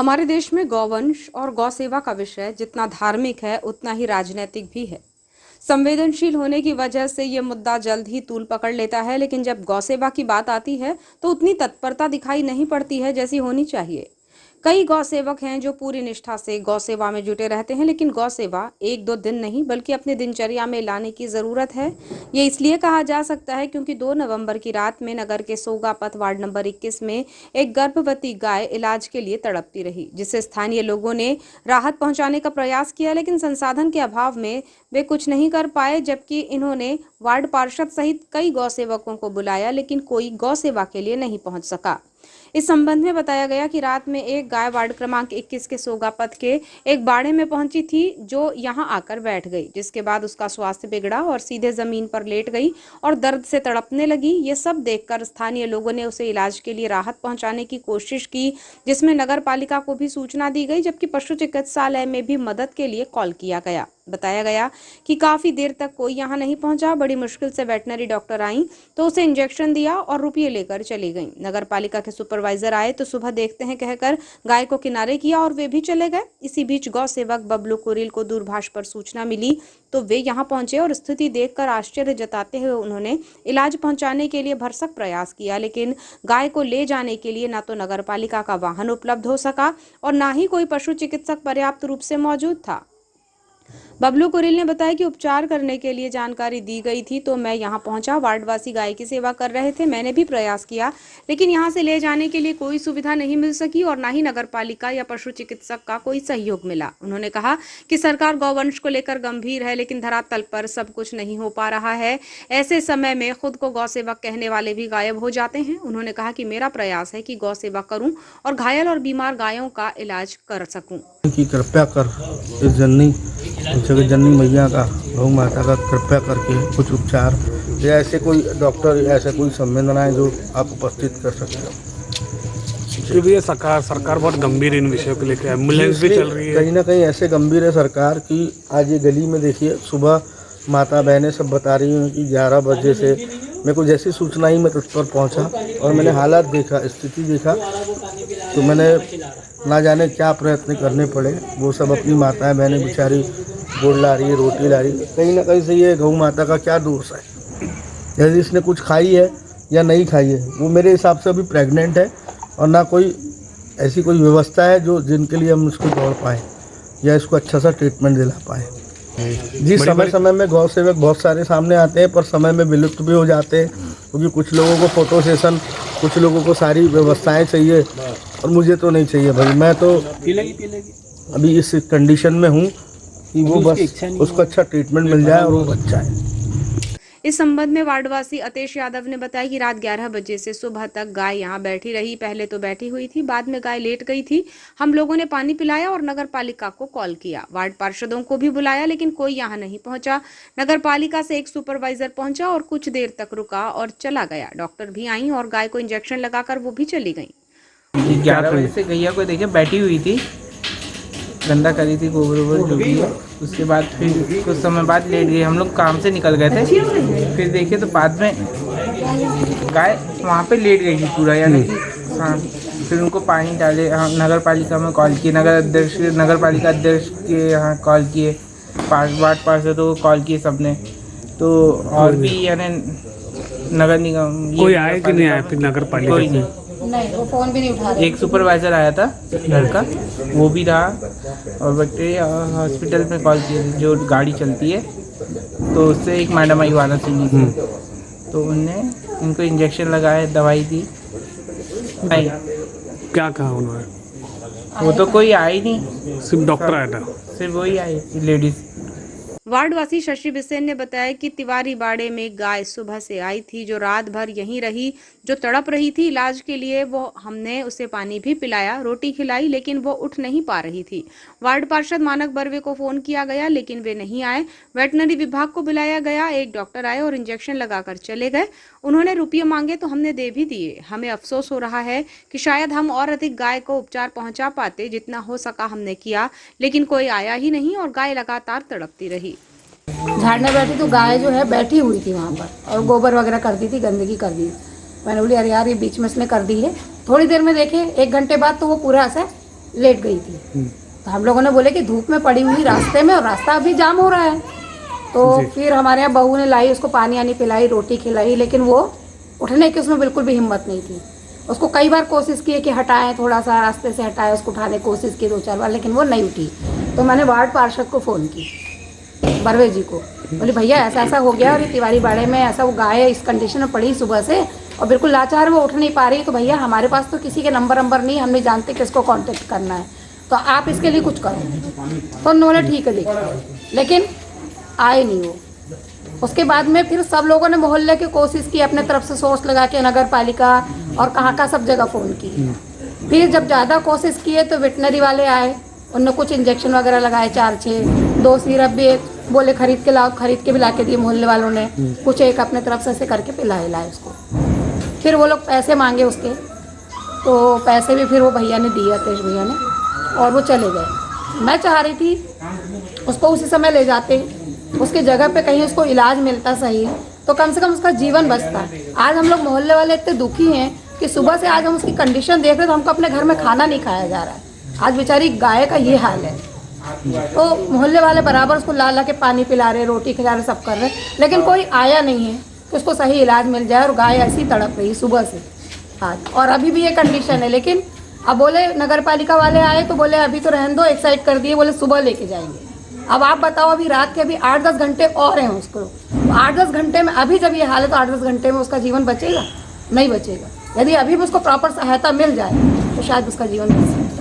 हमारे देश में गौवंश और गौ सेवा का विषय जितना धार्मिक है उतना ही राजनीतिक भी है। संवेदनशील होने की वजह से ये मुद्दा जल्द ही तूल पकड़ लेता है, लेकिन जब गौ सेवा की बात आती है तो उतनी तत्परता दिखाई नहीं पड़ती है जैसी होनी चाहिए। कई गौ सेवक हैं जो पूरी निष्ठा से गौ सेवा में जुटे रहते हैं, लेकिन गौ सेवा एक दो दिन नहीं बल्कि अपने दिनचर्या में लाने की जरूरत है। ये इसलिए कहा जा सकता है क्योंकि 2 नवंबर की रात में नगर के सोगापत वार्ड नंबर 21 में एक गर्भवती गाय इलाज के लिए तड़पती रही, जिसे स्थानीय लोगों ने राहत पहुंचाने का प्रयास किया, लेकिन संसाधन के अभाव में वे कुछ नहीं कर पाए। जबकि इन्होंने वार्ड पार्षद सहित कई गौ सेवकों को बुलाया, लेकिन कोई गौ सेवा के लिए नहीं पहुंच सका। इस संबंध में बताया गया कि रात में एक गाय वार्ड क्रमांक 21 के सोगापत के एक बाड़े में पहुंची थी, जो यहां आकर बैठ गई, जिसके बाद उसका स्वास्थ्य बिगड़ा और सीधे जमीन पर लेट गई और दर्द से तड़पने लगी। ये सब देखकर स्थानीय लोगों ने उसे इलाज के लिए राहत पहुंचाने की कोशिश की, जिसमें नगर पालिका को भी सूचना दी गई, जबकि पशु चिकित्सालय में भी मदद के लिए कॉल किया गया। बताया गया कि काफी देर तक कोई यहां नहीं पहुंचा। बड़ी मुश्किल से वेटनरी डॉक्टर आई तो उसे इंजेक्शन दिया और रुपये लेकर चली गईं। नगर पालिका के सुपरवाइजर आए तो सुबह देखते हैं कहकर गाय को किनारे किया और वे भी चले गए। इसी बीच गौ सेवक बबलू कुरिल को दूरभाष पर सूचना मिली तो वे यहां पहुंचे और स्थिति देखकर आश्चर्य जताते हुए उन्होंने इलाज पहुंचाने के लिए भरसक प्रयास किया, लेकिन गाय को ले जाने के लिए न तो नगर पालिका का वाहन उपलब्ध हो सका और न ही कोई पशु चिकित्सक पर्याप्त रूप से मौजूद था। बबलू कुरिल ने बताया कि उपचार करने के लिए जानकारी दी गई थी तो मैं यहां पहुंचा। वार्डवासी गाय की सेवा कर रहे थे, मैंने भी प्रयास किया, लेकिन यहां से ले जाने के लिए कोई सुविधा नहीं मिल सकी और न ही नगर पालिका या पशु चिकित्सक का कोई सहयोग मिला। उन्होंने कहा कि सरकार गौवंश को लेकर गंभीर है, लेकिन धरातल पर सब कुछ नहीं हो पा रहा है। ऐसे समय में खुद को गौ सेवक कहने वाले भी गायब हो जाते हैं। उन्होंने कहा कि मेरा प्रयास है कि गौ सेवा करूं और घायल और बीमार गायों का इलाज कर सकूं। की कृपया कर इस जननी मैया का, गौ माता का कृपया करके कुछ उपचार या ऐसे कोई डॉक्टर या ऐसे कोई संवेदनाएं जो आप उपस्थित कर सकते हो। क्योंकि ये सरकार बहुत गंभीर इन विषयों को लेकर एम्बुलेंस भी चल रही है। कहीं ना कहीं ऐसे गंभीर है सरकार की। आज ये गली में देखिए, सुबह माता बहनें सब बता रही हैं कि 11 बजे से मेरे को जैसी सूचना ही मैं तत्पर पहुंचा और मैंने हालात देखा, स्थिति देखा, तो मैंने ना जाने क्या प्रयत्न करने पड़े। वो सब अपनी माताएं बहनें बेचारी गुड़ ला रही है, रोटी ला रही है। कहीं ना कहीं से ये गौ माता का क्या दोष है, यदि इसने कुछ खाई है या नहीं खाई है। वो मेरे हिसाब से अभी प्रेग्नेंट है और ना कोई ऐसी कोई व्यवस्था है जो जिनके लिए हम उसको दौड़ पाएँ या इसको अच्छा सा ट्रीटमेंट दिला पाएँ। जी, समय में गौ सेवक बहुत सारे सामने आते हैं, पर समय में विलुप्त भी हो जाते हैं, क्योंकि कुछ लोगों को फोटो सेशन, कुछ लोगों को सारी व्यवस्थाएं चाहिए और मुझे तो नहीं चाहिए भाई। मैं तो अभी इस कंडीशन में हूँ कि वो बस उसको अच्छा ट्रीटमेंट मिल जाए और वो बच्चा है। इस संबंध में वार्डवासी अतेश यादव ने बताया कि रात 11 बजे से सुबह तक गाय यहां बैठी रही। पहले तो बैठी हुई थी, बाद में गाय लेट गई थी। हम लोगों ने पानी पिलाया और नगर पालिका को कॉल किया, वार्ड पार्षदों को भी बुलाया, लेकिन कोई यहां नहीं पहुंचा। नगर पालिका से एक सुपरवाइजर पहुंचा और कुछ देर तक रुका और चला गया। डॉक्टर भी आई और गाय को इंजेक्शन लगाकर वो भी चली गई। 11 बजे से गैया को देखिए बैठी हुई थी, गंदा करी थी, गोबर वोबर जो भी है। उसके बाद फिर कुछ समय बाद लेट गई। हम लोग काम से निकल गए थे, फिर देखे तो बाद में गाय वहाँ पे लेट गई थी पूरा, यानी कि हाँ। फिर उनको पानी डाले, नगर पालिका में कॉल किए, नगर पालिका अध्यक्ष के यहाँ कॉल किए, वार्ड पार्षदों को कॉल किए सबने। तो और भी यानी नगर निगम कोई आए कि नहीं आया? फिर नगर पालिका कोई नहीं, वो फोन भी नहीं उठा रहे। एक सुपरवाइजर आया था घर का, वो भी रहा, और बैक्टीरिया हॉस्पिटल में कॉल किया जो गाड़ी चलती है, तो उससे एक मैडम आई वाला सिंह की, तो उनने इनको इंजेक्शन लगाया, दवाई दी। नहीं, क्या कहा उन्होंने? वो तो कोई आया ही नहीं, सिर्फ डॉक्टर आया था, सिर्फ वही आई लेडीज। वार्डवासी शशि बिसेन ने बताया कि तिवारी बाड़े में गाय सुबह से आई थी, जो रात भर यहीं रही, जो तड़प रही थी इलाज के लिए। वो हमने उसे पानी भी पिलाया, रोटी खिलाई, लेकिन वो उठ नहीं पा रही थी। वार्ड पार्षद मानक बर्वे को फोन किया गया, लेकिन वे नहीं आए। वेटनरी विभाग को बुलाया गया, एक डॉक्टर आए और इंजेक्शन लगाकर चले गए। उन्होंने रुपये मांगे तो हमने दे भी दिए। हमें अफसोस हो रहा है कि शायद हम और अधिक गाय को उपचार पहुंचा पाते, जितना हो सका हमने किया, लेकिन कोई आया ही नहीं और गाय लगातार तड़पती रही। झाड़ने बैठी तो गाय जो है बैठी हुई थी वहाँ पर और गोबर वगैरह कर दी थी, गंदगी कर दी। मैंने बोली अरे यार ये बीच में इसने कर दी है। थोड़ी देर में देखे 1 घंटे बाद तो वो पूरा ऐसे लेट गई थी। तो हम लोगों ने बोले कि धूप में पड़ी हुई रास्ते में और रास्ता अभी जाम हो रहा है। तो फिर हमारे यहाँ बहू ने लाई, उसको पानी आनी पिलाई, रोटी खिलाई, लेकिन वो उठने की उसमें बिल्कुल भी हिम्मत नहीं थी। उसको कई बार कोशिश की कि हटाएं, थोड़ा सा रास्ते से हटाएं, उसको उठाने की कोशिश की 2-4 बार, लेकिन वो नहीं उठी। तो मैंने वार्ड पार्षद को फ़ोन की, बरवे जी को, बोली भैया ऐसा ऐसा हो गया और ये तिवारी बाड़े में ऐसा वो गाय इस कंडीशन में पड़ी सुबह से और बिल्कुल लाचार, वो उठ नहीं पा रही। तो भैया हमारे पास तो किसी के नंबर नहीं, हम नहीं जानते किसको कांटेक्ट करना है, तो आप इसके लिए कुछ करो। तो उन्होंने ठीक है देखा, लेकिन आए नहीं वो। उसके बाद में फिर सब लोगों ने मोहल्ले की कोशिश की, अपने तरफ से सोर्स लगा के नगर पालिका और कहाँ का सब जगह फ़ोन की। फिर जब ज़्यादा कोशिश किए तो वेटनरी वाले आए, उन्होंने कुछ इंजेक्शन वगैरह लगाए 4-6, 2 सिरप भी बोले खरीद के लाओ, खरीद के भी ला के दिए मोहल्ले वालों ने, कुछ एक अपने तरफ से ऐसे करके पिलाए उसको। फिर वो लोग पैसे मांगे उसके, तो पैसे भी फिर वो भैया ने दिए, अतेश भैया ने, और वो चले गए। मैं चाह रही थी उसको उसी समय ले जाते, उसकी जगह पे कहीं उसको इलाज मिलता सही, तो कम से कम उसका जीवन बचता। आज हम लोग मोहल्ले वाले इतने दुखी हैं कि सुबह से आज हम उसकी कंडीशन देख रहे तो हमको अपने घर में खाना नहीं खाया जा रहा है। आज बेचारी गाय का ये हाल है। तो मोहल्ले वाले बराबर उसको ला ला के पानी पिला रहे, रोटी खिला रहे, सब कर रहे, लेकिन कोई आया नहीं है कि उसको सही इलाज मिल जाए। और गाय ऐसी तड़प रही सुबह से आज, और अभी भी ये कंडीशन है। लेकिन अब बोले नगर पालिका वाले आए तो बोले अभी तो रहने दो, एक साइड कर दिए, बोले सुबह लेके जाएंगे। अब आप बताओ, अभी रात के अभी 8-10 घंटे और हैं उसको, 8-10 घंटे में अभी जब ये हाल है तो 8-10 घंटे में उसका जीवन बचेगा? नहीं बचेगा। यदि अभी भी उसको प्रॉपर सहायता मिल जाए तो शायद उसका जीवन बच सकता है।